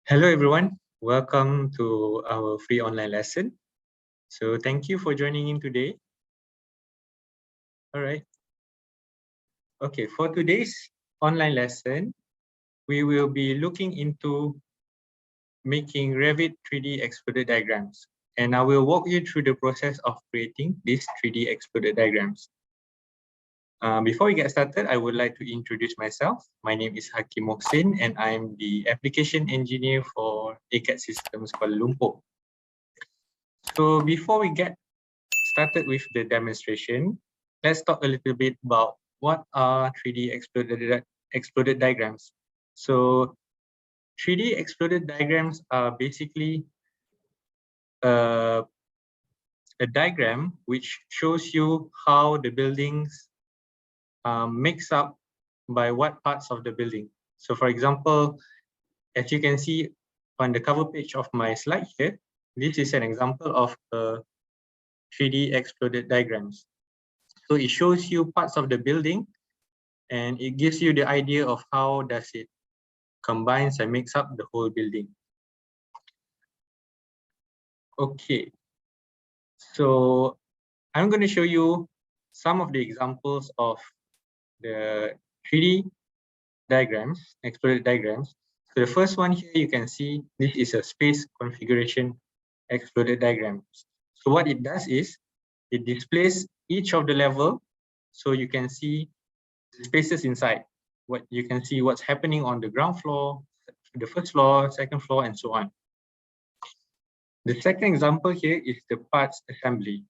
Hello everyone, welcome to our free online lesson. So thank you for joining in today. All right. Okay, for today's online lesson, we will be looking into making Revit 3D exploded diagrams. And I will walk you through the process of creating these 3D exploded diagrams. Before we get started, I would like to introduce myself. My name is Hakim Mohsin and I'm the application engineer for acadsystems Kuala Lumpur. So before we get started with the demonstration, let's talk a little bit about what are 3D exploded diagrams. So 3D exploded diagrams are basically a diagram which shows you how the buildings makes up by what parts of the building. So for example, as you can see on the cover page of my slide here, this is an example of a 3D exploded diagrams. So it shows you parts of the building and it gives you the idea of how does it combines and makes up the whole building. Okay, so I'm going to show you some of the examples of the 3D diagrams, exploded diagrams. So the first one here, you can see this is a space configuration exploded diagram. So what it does is it displays each of the level, so you can see the spaces inside. What you can see what's happening on the ground floor, the first floor, second floor, and so on. The second example here is the parts assembly.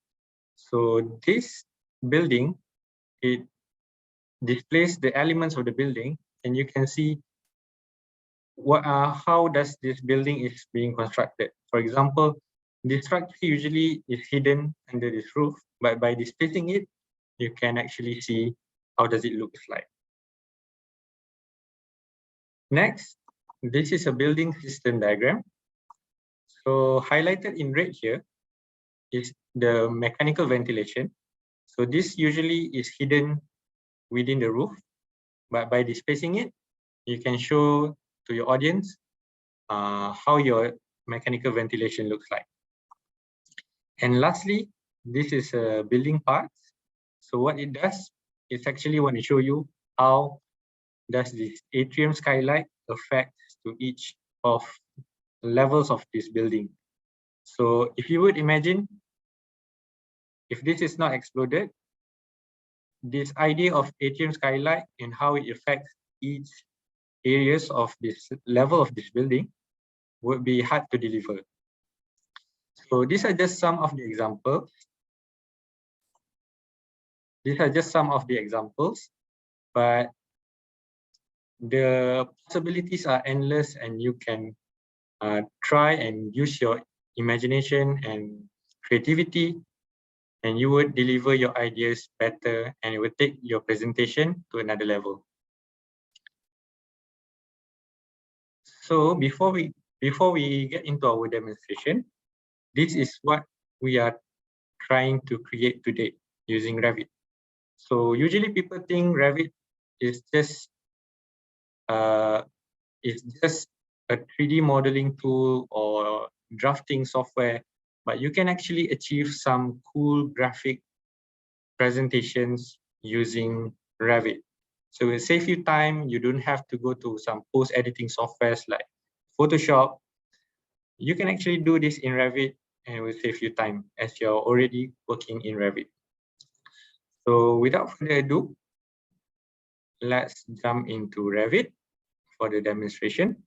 So this building, it displays the elements of the building, and you can see how does this building is being constructed. For example, the structure usually is hidden under this roof, but by displaying it, you can actually see how does it look like. Next, this is a building system diagram. So highlighted in red here is the mechanical ventilation. So this usually is hidden within the roof, but by displacing it, you can show to your audience how your mechanical ventilation looks like. And lastly, this is a building parts. So what it does is actually want to show you how does this atrium skylight affect to each of levels of this building. So if you would imagine, if this is not exploded, this idea of atrium skylight and how it affects each areas of this level of this building would be hard to deliver. So these are just some of the examples. These are just some of the examples, but the possibilities are endless and you can try and use your imagination and creativity, and you would deliver your ideas better and it would take your presentation to another level. So before we get into our demonstration, this is what we are trying to create today using Revit. So usually people think Revit is just a 3D modeling tool or drafting software, but you can actually achieve some cool graphic presentations using Revit. So it will save you time. You don't have to go to some post-editing softwares like Photoshop. You can actually do this in Revit and it will save you time as you're already working in Revit. So without further ado, let's jump into Revit for the demonstration.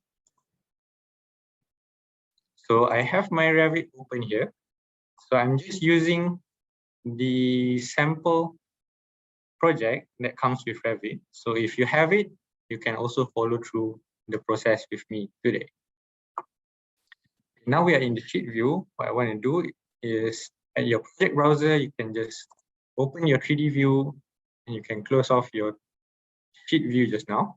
So I have my Revit open here. So I'm just using the sample project that comes with Revit. So if you have it, you can also follow through the process with me today. Now we are in the sheet view. What I want to do is at your project browser, you can just open your 3D view and you can close off your sheet view just now.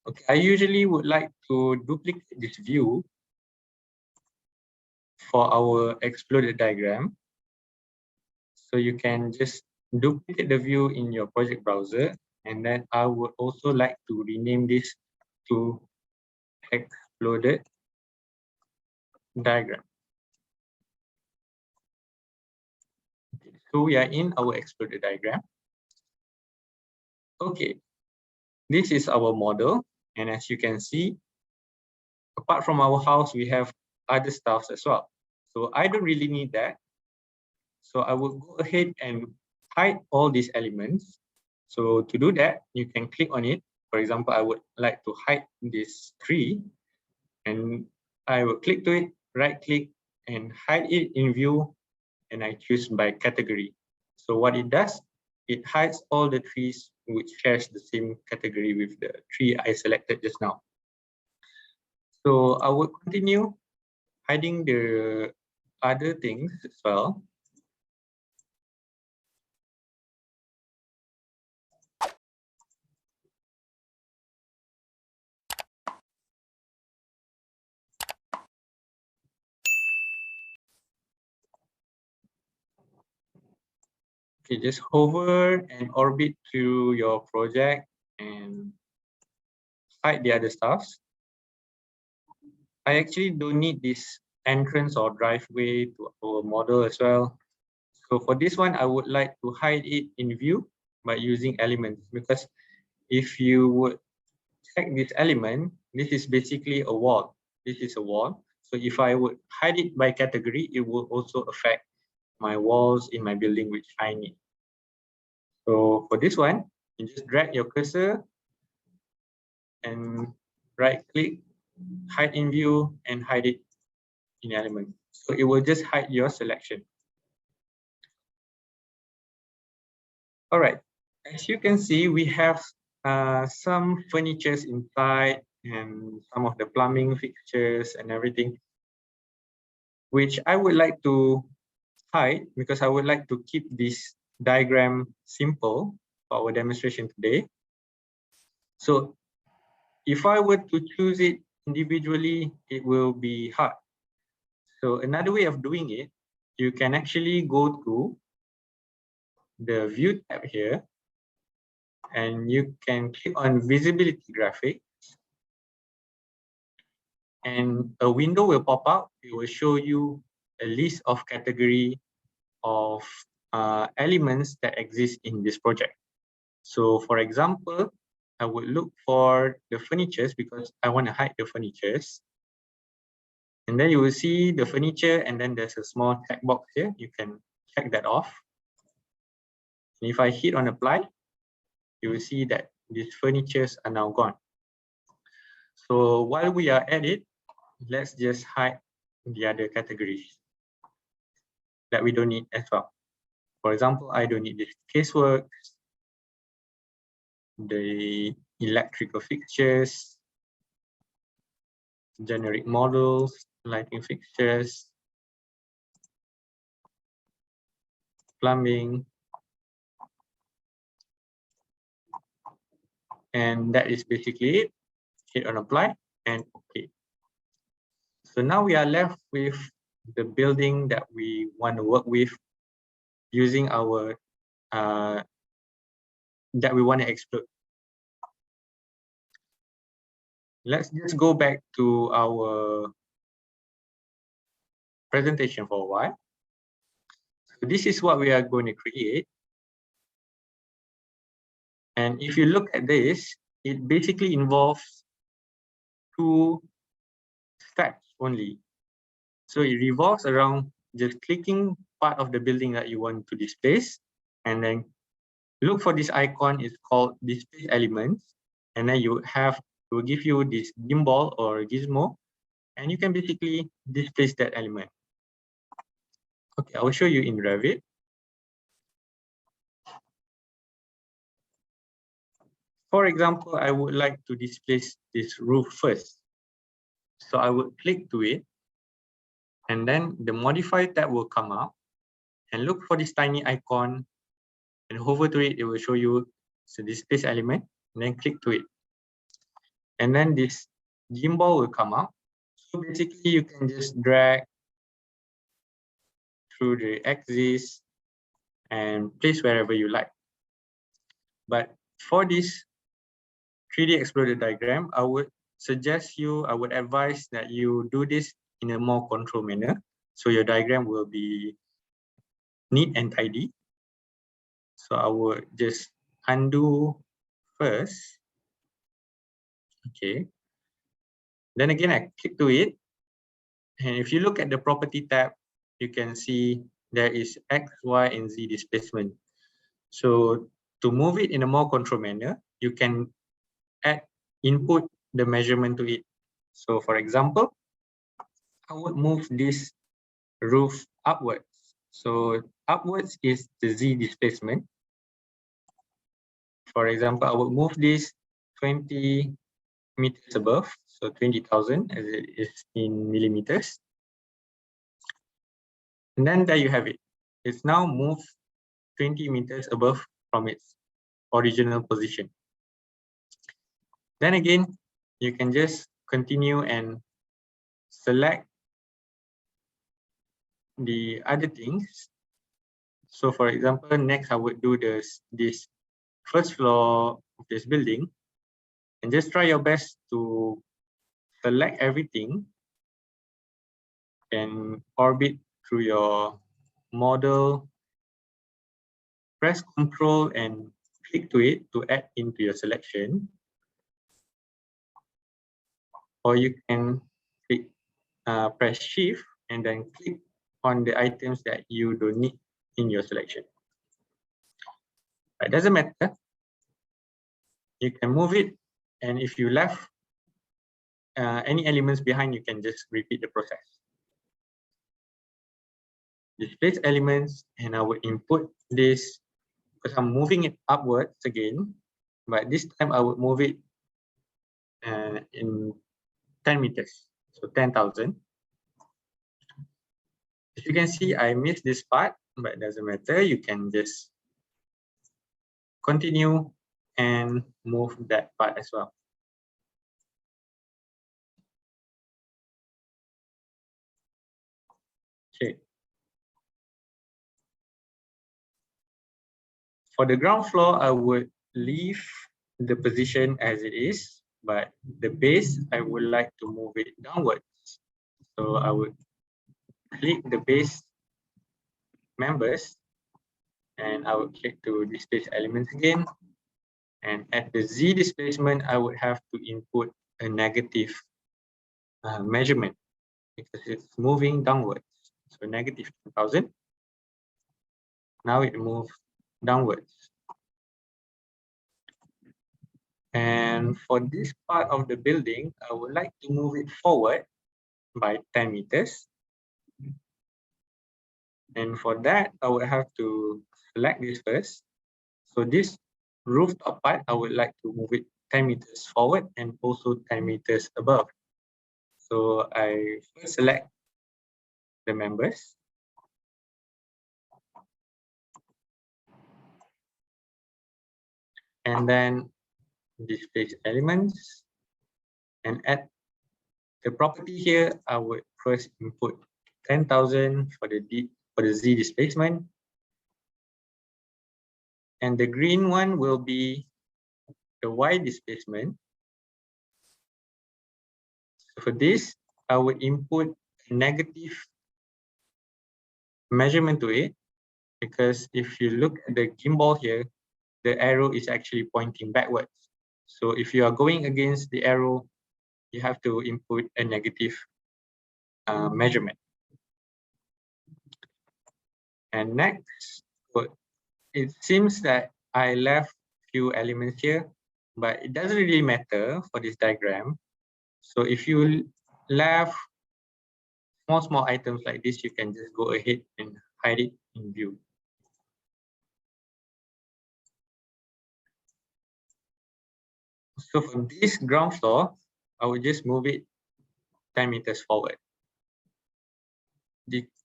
Okay, I usually would like to duplicate this view for our exploded diagram. So you can just duplicate the view in your project browser, and then I would also like to rename this to exploded exploded diagram. Okay, so we are in our exploded diagram. Okay, this is our model, and as you can see, apart from our house, we have other stuffs as well. So I don't really need that. So I will go ahead and hide all these elements. So to do that, you can click on it. For example, I would like to hide this tree, and I will click to it, right click, and hide it in view, and I choose by category. So what it does, it hides all the trees which shares the same category with the tree I selected just now. So I will continue hiding the other things as well. Okay, just hover and orbit through your project and hide the other stuffs. I actually don't need this entrance or driveway to our model as well. So for this one, I would like to hide it in view by using elements, because if you would check this element, this is basically a wall. This is a wall. So if I would hide it by category, it will also affect my walls in my building which I need. So for this one, you just drag your cursor and right click, hide in view, and hide it in element. So it will just hide your selection. All right, as you can see, we have some furnitures inside and some of the plumbing fixtures and everything, which I would like to hide because I would like to keep this diagram simple for our demonstration today. So if I were to choose it individually, it will be hard. So another way of doing it, you can actually go to the view tab here, and you can click on visibility graphic, and a window will pop up. It will show you a list of category of elements that exist in this project. So for example, I would look for the furnitures because I want to hide the furnitures. And then you will see the furniture, and then there's a small checkbox here. You can check that off. And if I hit on apply, you will see that these furnitures are now gone. So while we are at it, let's just hide the other categories that we don't need as well. For example, I don't need this casework, the electrical fixtures, generic models, lighting fixtures, plumbing, and that is basically it. Hit on apply and okay. So now we are left with the building that we want to work with using our that we want to explode. Let's just go back to our presentation for a while. So this is what we are going to create. And if you look at this, it basically involves two steps only. So it revolves around just clicking part of the building that you want to displace, and then look for this icon. It's called displace elements, and then you have to give you this gimbal or gizmo, and you can basically displace that element. Okay, I will show you in Revit. For example, I would like to displace this roof first. So I would click to it, and then the modify tab will come up, and look for this tiny icon and hover to it. It will show you the displace element, and then click to it. And then this gimbal will come up. So basically you can just drag through the axis and place wherever you like. But for this 3D exploded diagram, I would I would advise that you do this in a more controlled manner. So your diagram will be neat and tidy. So I would just undo first. Okay. Then again, I click to it. And if you look at the property tab, you can see there is X, Y, and Z displacement. So to move it in a more controlled manner, you can input the measurement to it. So for example, I would move this roof upwards. So upwards is the Z displacement. For example, I would move this 20 meters above, so 20,000 as it is in millimeters. And then there you have it. It's now moved 20 meters above from its original position. Then again, you can just continue and select the other things. So for example, next I would do this first floor of this building, and just try your best to select everything and orbit through your model. Press Ctrl and click to it to add into your selection, or you can click, press Shift and then click on the items that you don't need in your selection. It doesn't matter. You can move it, and if you left any elements behind, you can just repeat the process. Displace elements, and I will input this because I'm moving it upwards again, but this time I would move it in 10 meters, so 10,000. As you can see, I missed this part, but it doesn't matter. You can just continue and move that part as well. Okay. For the ground floor, I would leave the position as it is, but the base, I would like to move it downwards. So I would click the base members, and I would click to displace elements again. And at the Z displacement, I would have to input a negative measurement because it's moving downwards. So negative 10,000. Now it moves downwards. And for this part of the building, I would like to move it forward by 10 meters. And for that, I would have to select this first. So this rooftop part, I would like to move it 10 meters forward and also 10 meters above. So I first select the members. And then displace elements. And at the property here, I would first input 10,000 for the Z displacement. And the green one will be the Y displacement. So for this, I would input a negative measurement to it, because if you look at the gimbal here, the arrow is actually pointing backwards. So if you are going against the arrow, you have to input a negative measurement. And next, it seems that I left few elements here, but it doesn't really matter for this diagram. So if you left small items like this, you can just go ahead and hide it in view. So for this ground floor, I will just move it 10 meters forward.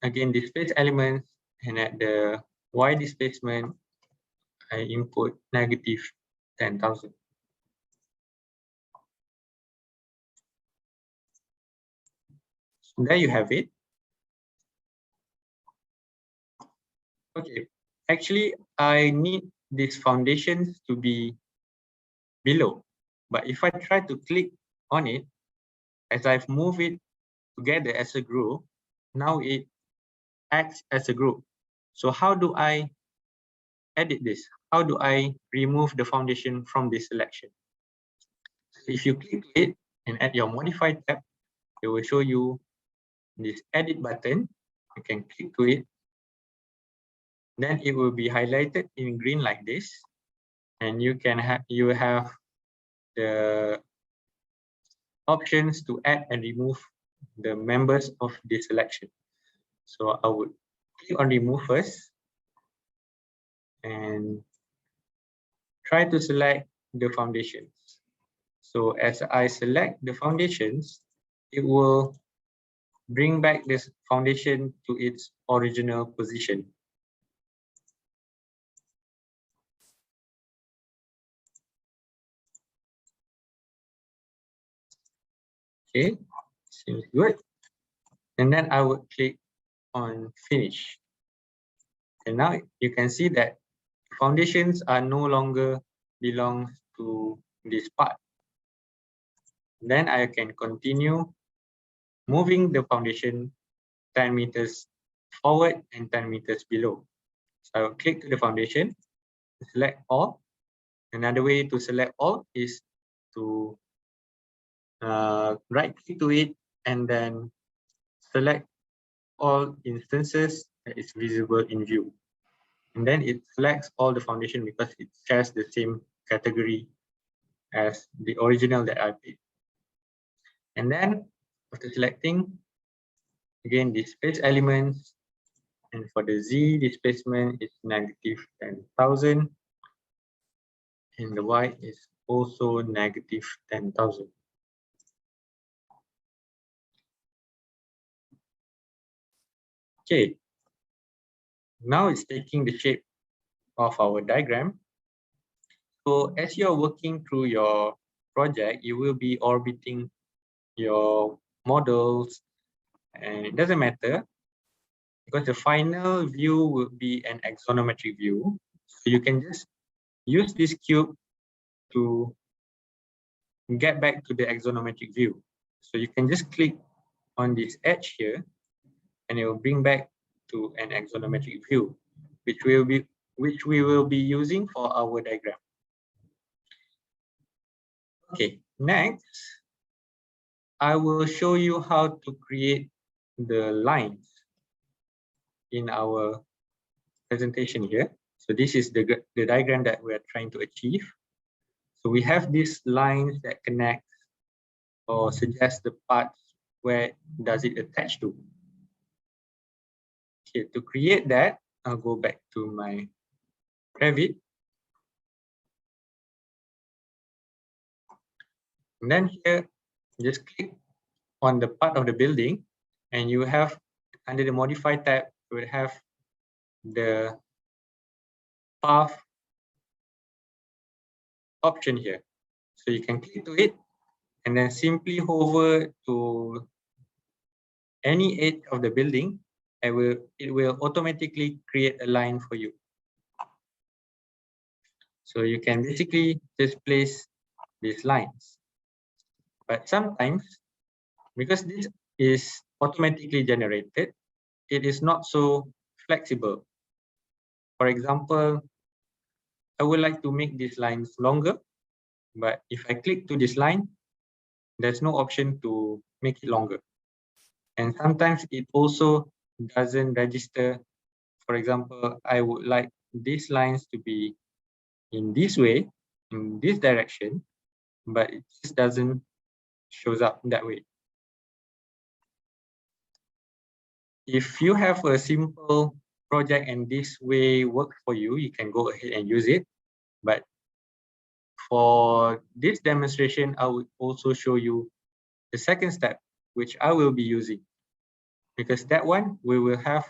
Again, displace elements, and at the Y displacement, I input negative 10,000. So there you have it. Okay, actually, I need these foundations to be below. But if I try to click on it, as I've moved it together as a group, now it acts as a group. So how do I edit this? How do I remove the foundation from this selection? If you click it and add your modify tab, it will show you this edit button. You can click to it. Then it will be highlighted in green like this, and you have the options to add and remove the members of this selection. So I would click on remove first and try to select the foundations. So as I select the foundations, it will bring back this foundation to its original position. Okay, seems good. And then I would click on finish. And now you can see that foundations are no longer belong to this part. Then I can continue moving the foundation 10 meters forward and 10 meters below. So I will click to the foundation, select all. Another way to select all is to right click to it and then select all instances that is visible in view. And then it selects all the foundation because it shares the same category as the original that I picked. And then after selecting, again, displace elements, and for the Z displacement is negative 10,000, and the Y is also negative 10,000. Okay, now it's taking the shape of our diagram. So as you're working through your project, you will be orbiting your models, and it doesn't matter because the final view will be an axonometric view. So you can just use this cube to get back to the axonometric view. So you can just click on this edge here and it will bring back to an axonometric view, which we will be using for our diagram. Okay, next, I will show you how to create the lines in our presentation here. So this is the diagram that we're trying to achieve. So we have these lines that connect or suggest the parts where does it attach to. Okay, to create that, I'll go back to my Revit. And then here, just click on the part of the building and you have under the modify tab, you will have the path option here. So you can click to it and then simply hover to any edge of the building, it will automatically create a line for you. So you can basically just place these lines. But sometimes, because this is automatically generated, it is not so flexible. For example, I would like to make these lines longer, but if I click to this line, there's no option to make it longer. And sometimes it also doesn't register. For example, I would like these lines to be in this way, in this direction, but it just doesn't shows up that way. If you have a simple project and this way works for you, you can go ahead and use it. But for this demonstration, I would also show you the second step, which I will be using, because that one we will have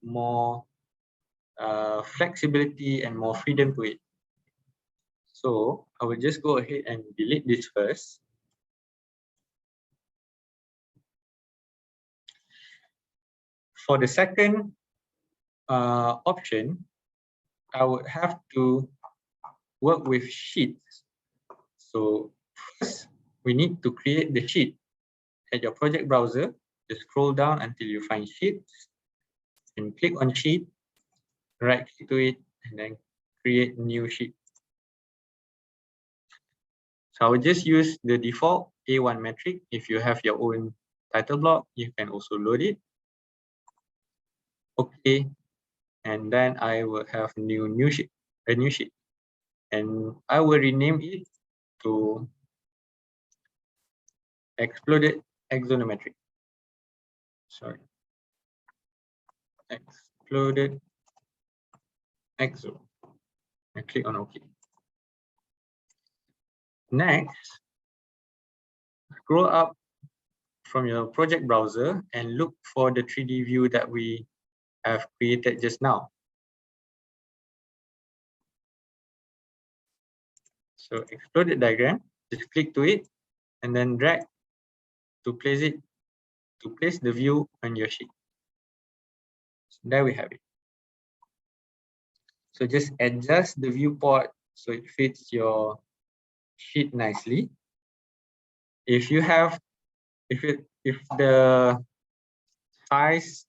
more flexibility and more freedom to it. So I will just go ahead and delete this first. For the second option, I would have to work with sheets. So first, we need to create the sheet. At your project browser, just scroll down until you find sheets and click on sheet, right click to it, and then create new sheet. So I will just use the default A1 metric. If you have your own title block, you can also load it. Okay, and then I will have a new sheet, and I will rename it to exploded axonometric. Sorry, exploded axo. And click on OK. Next, scroll up from your project browser and look for the 3D view that we have created just now. So exploded diagram, just click to it and then drag to place the view on your sheet. So there we have it. So just adjust the viewport so it fits your sheet nicely. If the size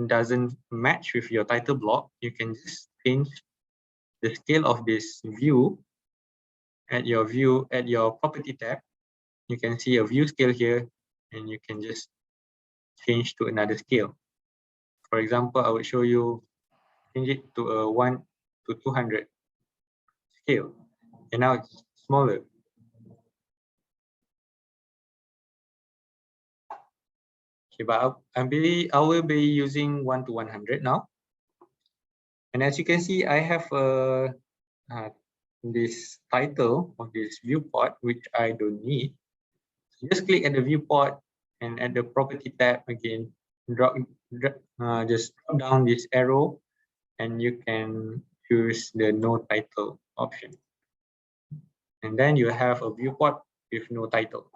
doesn't match with your title block, you can just change the scale of this view at your property tab. You can see a view scale here, and you can just change to another scale. For example, I will show you, change it to a 1 to 200 scale, and now it's smaller. Okay, but I will be using 1 to 100 now. And as you can see, I have this title of this viewport, which I don't need. So just click at the viewport and at the property tab again, just drop down this arrow and you can choose the no title option. And then you have a viewport with no title.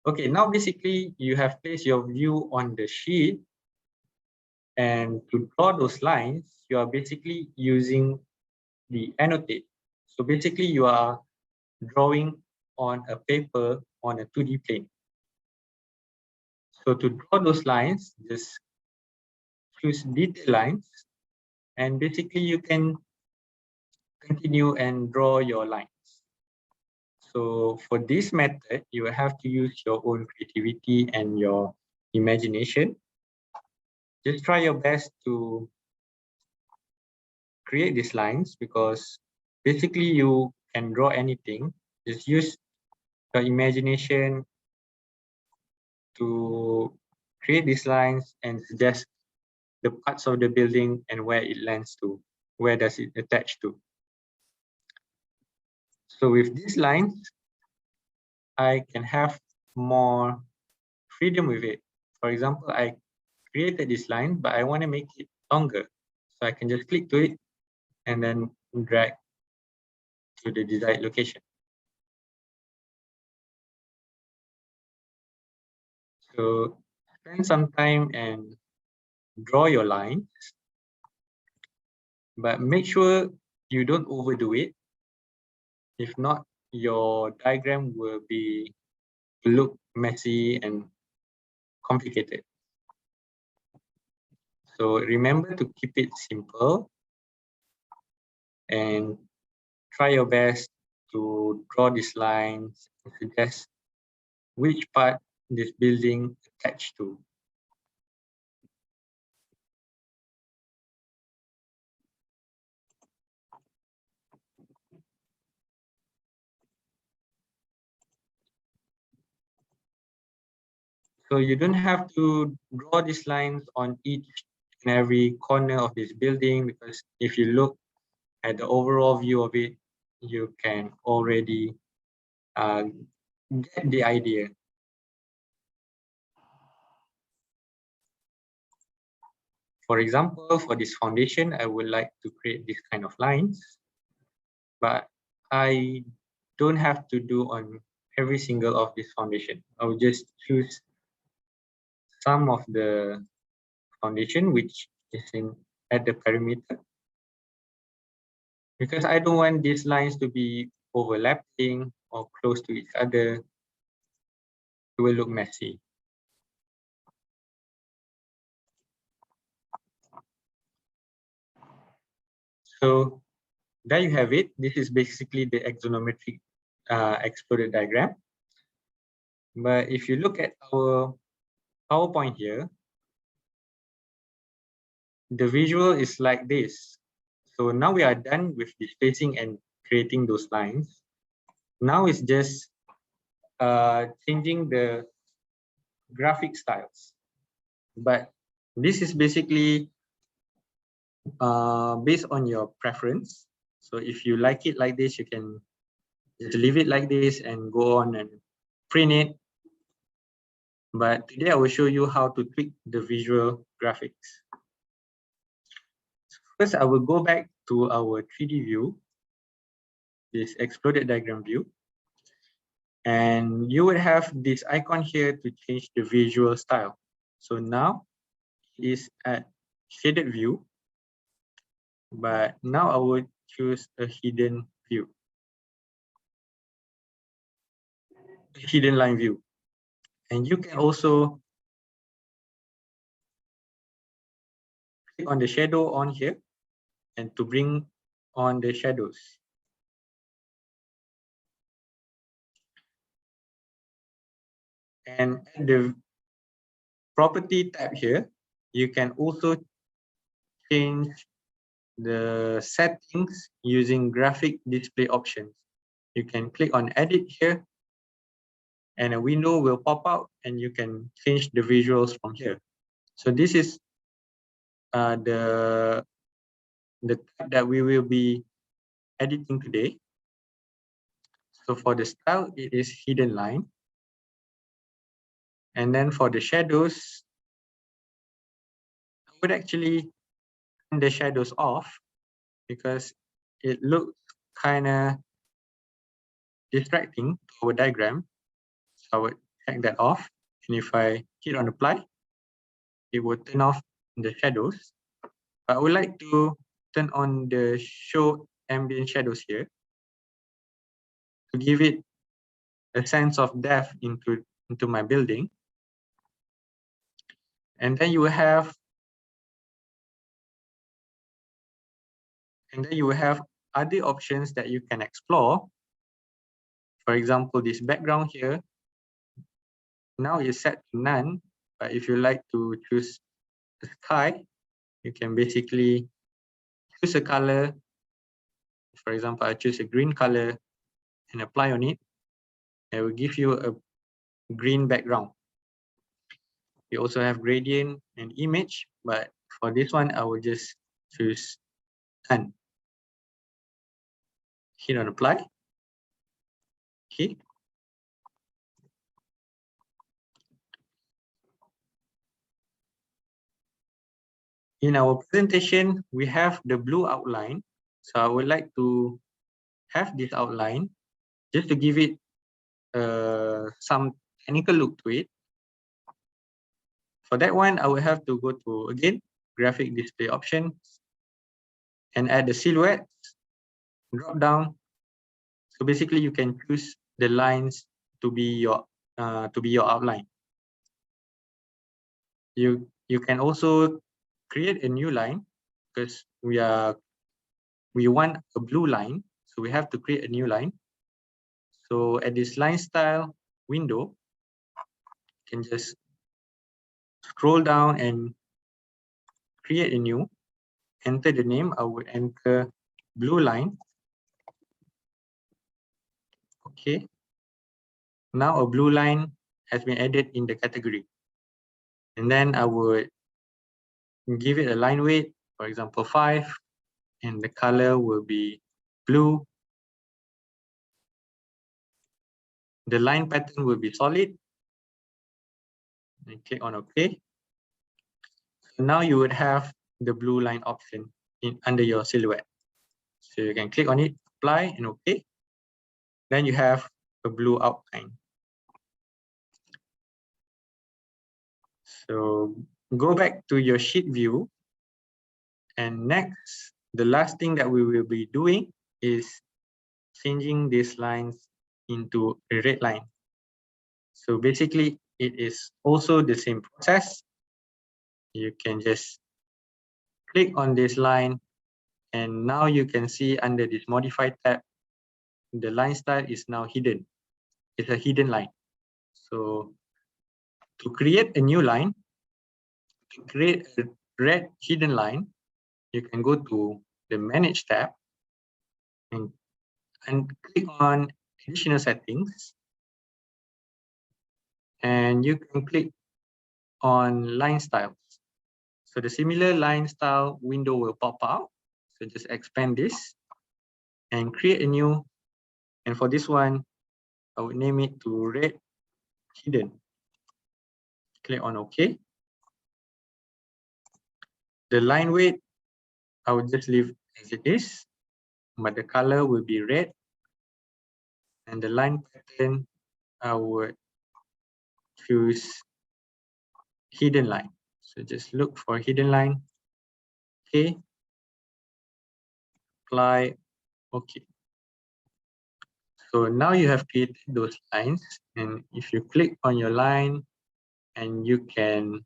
Okay, now basically you have placed your view on the sheet, and to draw those lines, you are basically using the annotate. So basically you are drawing on a paper on a 2D plane. So to draw those lines, just choose detail lines, and basically you can continue and draw your lines. So for this method, you have to use your own creativity and your imagination. Just try your best to create these lines, because basically you can draw anything. Just use your imagination to create these lines and suggest the parts of the building and where it lands to, where does it attach to. So with these lines, I can have more freedom with it. For example, I created this line, but I want to make it longer. So I can just click to it and then drag to the desired location. So spend some time and draw your lines, but make sure you don't overdo it. If not, your diagram will look messy and complicated. So remember to keep it simple and try your best to draw these lines and suggest which part this building attached to. So you don't have to draw these lines on each and every corner of this building, because if you look at the overall view of it, you can already get the idea. For example, for this foundation, I would like to create this kind of lines, but I don't have to do on every single of this foundation. I will just choose some of the foundation which is at the perimeter, because I don't want these lines to be overlapping or close to each other, it will look messy. So there you have it. This is basically the axonometric exploded diagram. But if you look at our PowerPoint here, the visual is like this. So now we are done with displacing and creating those lines. Now it's just changing the graphic styles. But this is basically based on your preference. So if you like it like this, you can just leave it like this and go on and print it. But today I will show you how to tweak the visual graphics. First, I will go back to our 3D view, this exploded diagram view. And you will have this icon here to change the visual style. So now it is at shaded view, but now I will choose a hidden view, hidden line view. And you can also click on the shadow on here and to bring on the shadows. And at the property tab here, you can also change the settings using graphic display options. You can click on edit here and a window will pop out and you can change the visuals from here. So this is the tab that we will be editing today. So for the style, it is hidden line. And then for the shadows, I would actually turn the shadows off because it looks kind of distracting to our diagram. So I would check that off. And if I hit on apply, it will turn off the shadows. But I would like to turn on the show ambient shadows here to give it a sense of depth into my building. And then you will have other options that you can explore. For example, this background here now is set to none, but if you like to choose the sky, you can basically choose a color. For example, I choose a green color and apply on it. It will give you a green background. You also have gradient and image, but for this one, I will just choose none. Hit on apply. Okay. In our presentation, we have the blue outline. So I would like to have this outline just to give it some technical look to it. For that one, I will have to go to, again, graphic display options and add the silhouette, drop down. So basically you can choose the lines to be your outline. You can also create a new line because we want a blue line, so we have to create a new line. So at this line style window, you can just scroll down and create a new, enter the name. I would enter blue line. Okay. Now a blue line has been added in the category. And then I would give it a line weight, for example, 5, and the color will be blue. The line pattern will be solid. And click on OK. So now you would have the blue line option under your silhouette. So you can click on it, apply, and OK. Then you have a blue outline. So go back to your sheet view. And next, the last thing that we will be doing is changing these lines into a red line. So basically, it is also the same process. You can just click on this line, and now you can see under this modify tab, the line style is now hidden. It's a hidden line. So to create a new line, to create a red hidden line, you can go to the Manage tab and click on Additional Settings, and you can click on Line Styles. So the similar line style window will pop out. So just expand this and create a new. And for this one, I would name it to Red Hidden. Click on OK. The line weight, I would just leave as it is, but the color will be red. And the line pattern, I would choose hidden line. So just look for hidden line. Okay. Apply. Okay. So now you have created those lines. And if you click on your line, and you can,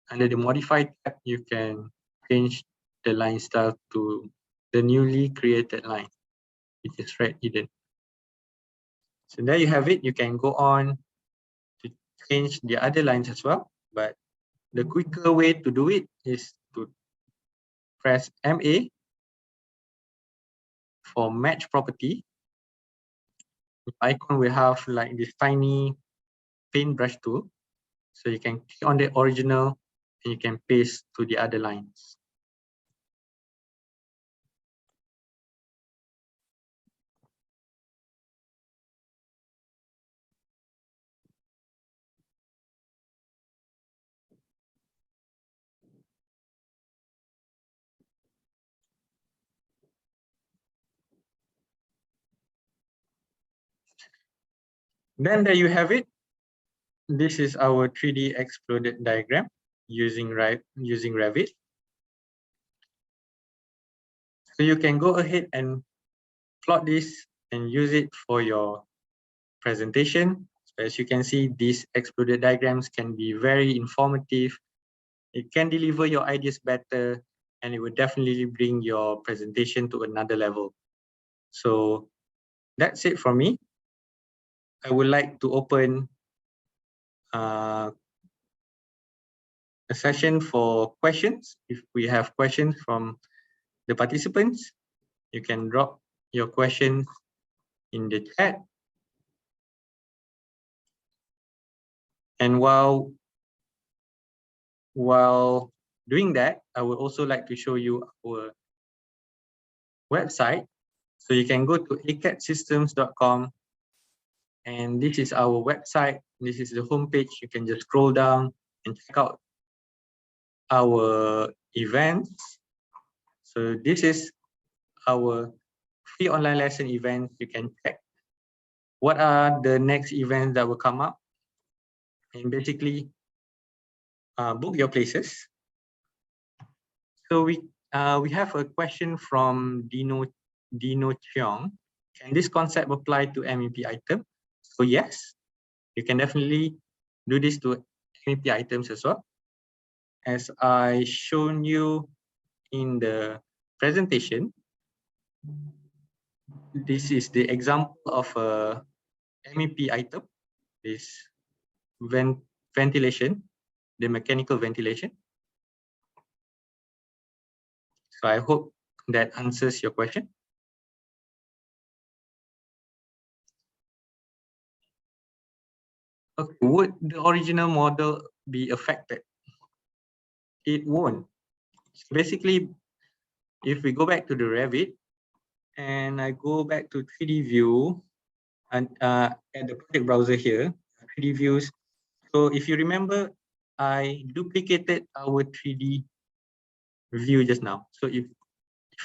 under the modify tab, you can change the line style to the newly created line, which is red hidden. So there you have it. You can go on to change the other lines as well, but the quicker way to do it is to press MA for match property. The icon will have like this tiny paintbrush tool. So you can click on the original and you can paste to the other lines. Then there you have it. This is our 3D exploded diagram using Revit. So you can go ahead and plot this and use it for your presentation. So as you can see, these exploded diagrams can be very informative. It can deliver your ideas better, and it will definitely bring your presentation to another level. So that's it from me. I would like to open a session for questions. If we have questions from the participants, you can drop your questions in the chat. And while doing that, I would also like to show you our website. So you can go to acadsystems.com, and this is our website. This is the homepage. You can just scroll down and check out our events. So this is our free online lesson event. You can check what are the next events that will come up, and basically book your places. So we have a question from Dino Cheong. Can this concept apply to MEP item? So yes, you can definitely do this to MEP items as well. As I shown you in the presentation, this is the example of a MEP item, this ventilation, the mechanical ventilation. So I hope that answers your question. Okay, would the original model be affected? It won't. Basically, if we go back to the Revit and I go back to 3D view and at the project browser here, 3D views. So if you remember, I duplicated our 3D view just now. So if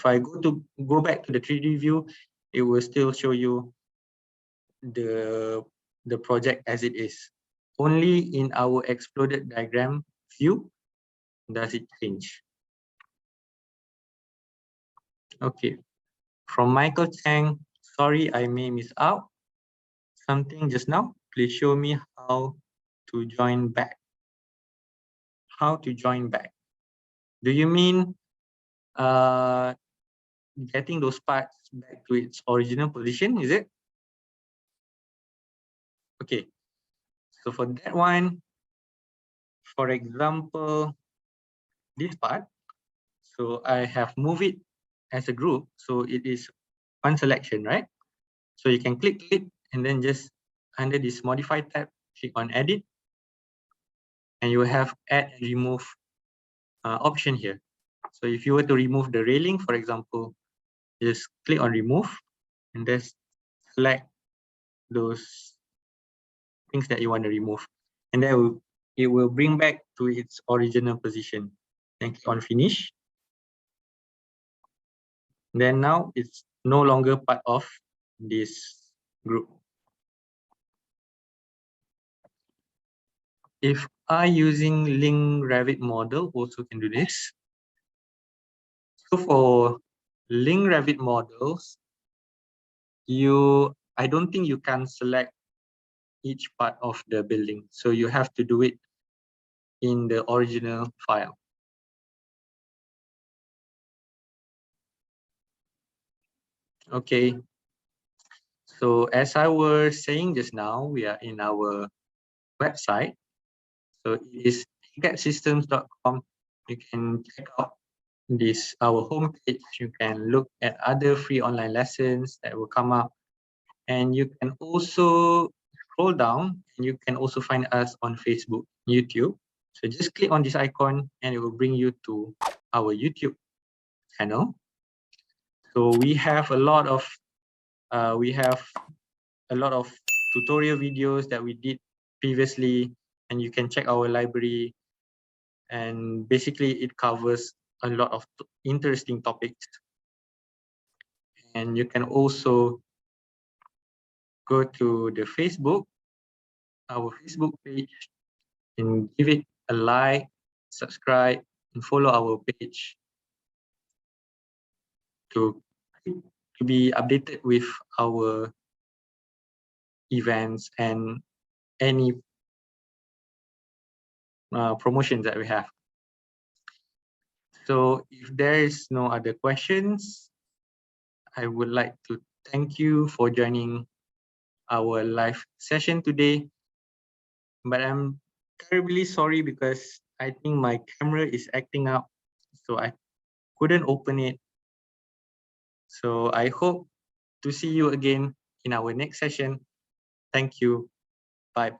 I go back to the 3D view, it will still show you the project as it is. Only in our exploded diagram view does it change. Okay, from Michael Chang, sorry I may miss out. something just now? Please show me how to join back. How to join back? Do you mean getting those parts back to its original position? Is it? Okay. So for that one, for example, this part. So I have moved it as a group. So it is one selection, right? So you can click it and then just under this modify tab, click on edit, and you will have add and remove option here. So if you were to remove the railing, for example, just click on remove and just select those things that you want to remove, and then it will bring back to its original position. Then click on finish. Then now it's no longer part of this group. If I using link Revit model, also can do this. So for link Revit models, I don't think you can select each part of the building. So you have to do it in the original file. Okay. So as I was saying just now, we are in our website. So it is acadsystems.com. You can check out this our homepage. You can look at other free online lessons that will come up, and you can also scroll down and you can also find us on Facebook, YouTube. So just click on this icon and it will bring you to our YouTube channel. So we have a lot of tutorial videos that we did previously, and you can check our library, and basically it covers a lot of interesting topics. And you can also go to the our Facebook page, and give it a like, subscribe, and follow our page to be updated with our events and any promotions that we have. So if there is no other questions, I would like to thank you for joining our live session today. But I'm terribly sorry because I think my camera is acting up, so I couldn't open it. So I hope to see you again in our next session. Thank you. Bye.